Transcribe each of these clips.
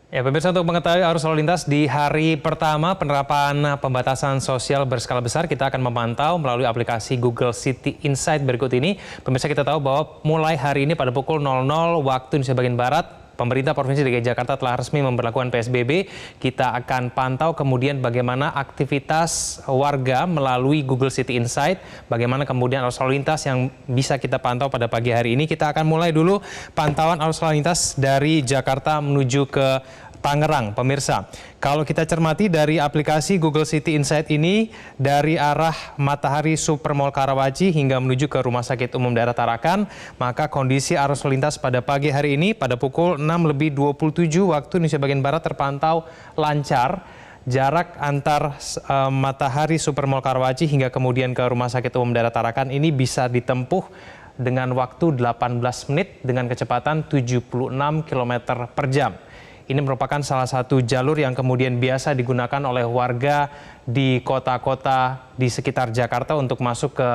Ya, pemirsa, untuk mengetahui arus lalu lintas di hari pertama penerapan pembatasan sosial berskala besar, kita akan memantau melalui aplikasi Google City Insight berikut ini. Pemirsa, kita tahu bahwa mulai hari ini pada pukul 00 waktu Indonesia bagian Barat, pemerintah Provinsi DKI Jakarta telah resmi memberlakukan PSBB. Kita akan pantau kemudian bagaimana aktivitas warga melalui Google City Insight, bagaimana kemudian arus lalu lintas yang bisa kita pantau pada pagi hari ini. Kita akan mulai dulu pantauan arus lalu lintas dari Jakarta menuju ke Tangerang, pemirsa. Kalau kita cermati dari aplikasi Google City Insight ini, dari arah Matahari Supermall Karawaci hingga menuju ke Rumah Sakit Umum Daerah Tarakan, maka kondisi arus lalu lintas pada pagi hari ini pada pukul 6.27 waktu Indonesia bagian Barat terpantau lancar. Jarak antar Matahari Supermall Karawaci hingga kemudian ke Rumah Sakit Umum Daerah Tarakan ini bisa ditempuh dengan waktu 18 menit dengan kecepatan 76 km per jam. Ini merupakan salah satu jalur yang kemudian biasa digunakan oleh warga di kota-kota di sekitar Jakarta untuk masuk ke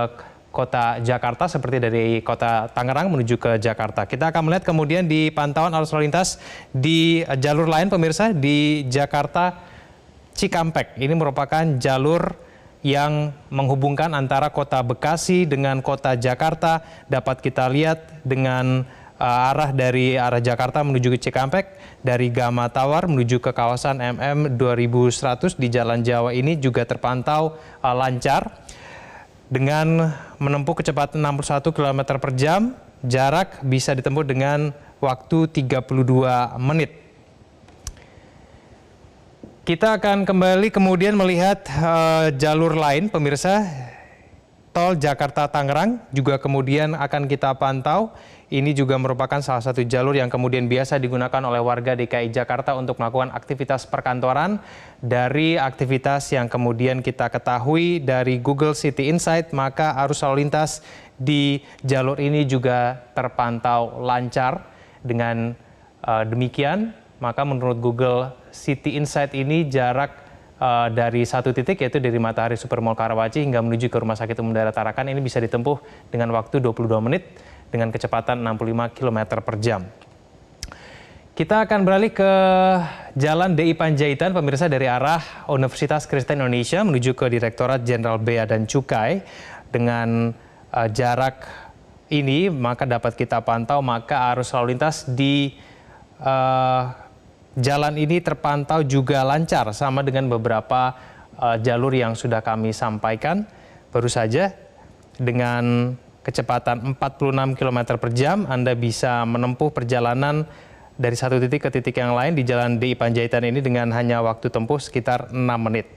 kota Jakarta, seperti dari kota Tangerang menuju ke Jakarta. Kita akan melihat kemudian di pantauan arus lalu lintas di jalur lain, pemirsa, di Jakarta Cikampek. Ini merupakan jalur yang menghubungkan antara kota Bekasi dengan kota Jakarta. Dapat kita lihat dengan arah dari arah Jakarta menuju ke Cikampek, dari Gama Tawar menuju ke kawasan MM 2100 di Jalan Jawa ini juga terpantau lancar dengan menempuh kecepatan 61 km per jam, jarak bisa ditempuh dengan waktu 32 menit. Kita akan kembali kemudian melihat jalur lain, pemirsa. Tol Jakarta-Tangerang juga kemudian akan kita pantau. Ini juga merupakan salah satu jalur yang kemudian biasa digunakan oleh warga DKI Jakarta untuk melakukan aktivitas perkantoran. Dari aktivitas yang kemudian kita ketahui dari Google City Insight, maka arus lalu lintas di jalur ini juga terpantau lancar. Dengan demikian, maka menurut Google City Insight ini jarak dari satu titik, yaitu dari Matahari Supermall Karawaci hingga menuju ke Rumah Sakit Umum Daerah Tarakan, ini bisa ditempuh dengan waktu 22 menit dengan kecepatan 65 km per jam. Kita akan beralih ke Jalan DI Panjaitan, pemirsa, dari arah Universitas Kristen Indonesia menuju ke Direktorat Jenderal Bea dan Cukai. Dengan jarak ini maka dapat kita pantau, maka arus lalu lintas di jalan ini terpantau juga lancar, sama dengan beberapa jalur yang sudah kami sampaikan. Baru saja dengan kecepatan 46 km per jam, Anda bisa menempuh perjalanan dari satu titik ke titik yang lain di Jalan DI Panjaitan ini dengan hanya waktu tempuh sekitar 6 menit.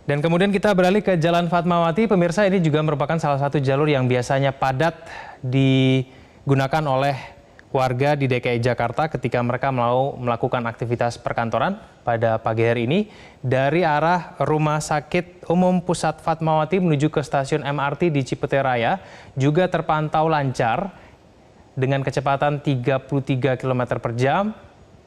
Dan kemudian kita beralih ke Jalan Fatmawati, pemirsa. Ini juga merupakan salah satu jalur yang biasanya padat digunakan oleh warga di DKI Jakarta ketika mereka mau melakukan aktivitas perkantoran pada pagi hari ini. Dari arah Rumah Sakit Umum Pusat Fatmawati menuju ke stasiun MRT di Cipete Raya juga terpantau lancar dengan kecepatan 33 km per jam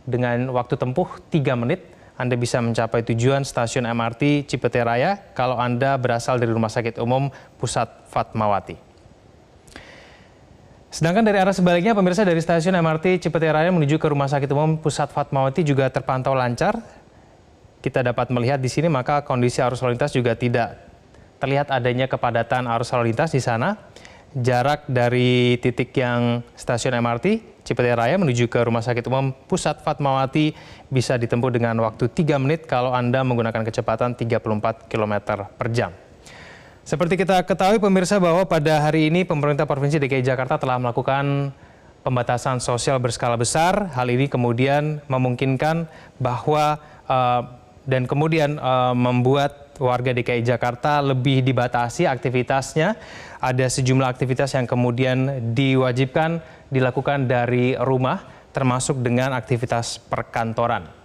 dengan waktu tempuh 3 menit. Anda bisa mencapai tujuan stasiun MRT Cipete Raya kalau Anda berasal dari Rumah Sakit Umum Pusat Fatmawati. Sedangkan dari arah sebaliknya, pemirsa, dari stasiun MRT Cipete Raya menuju ke Rumah Sakit Umum Pusat Fatmawati juga terpantau lancar. Kita dapat melihat di sini, maka kondisi arus lalu lintas juga tidak terlihat adanya kepadatan arus lalu lintas di sana. Jarak dari titik yang stasiun MRT Cipete Raya menuju ke Rumah Sakit Umum Pusat Fatmawati bisa ditempuh dengan waktu 3 menit kalau Anda menggunakan kecepatan 34 km per jam. Seperti kita ketahui, pemirsa, bahwa pada hari ini pemerintah Provinsi DKI Jakarta telah melakukan pembatasan sosial berskala besar. Hal ini kemudian memungkinkan bahwa dan kemudian membuat warga DKI Jakarta lebih dibatasi aktivitasnya. Ada sejumlah aktivitas yang kemudian diwajibkan dilakukan dari rumah, termasuk dengan aktivitas perkantoran.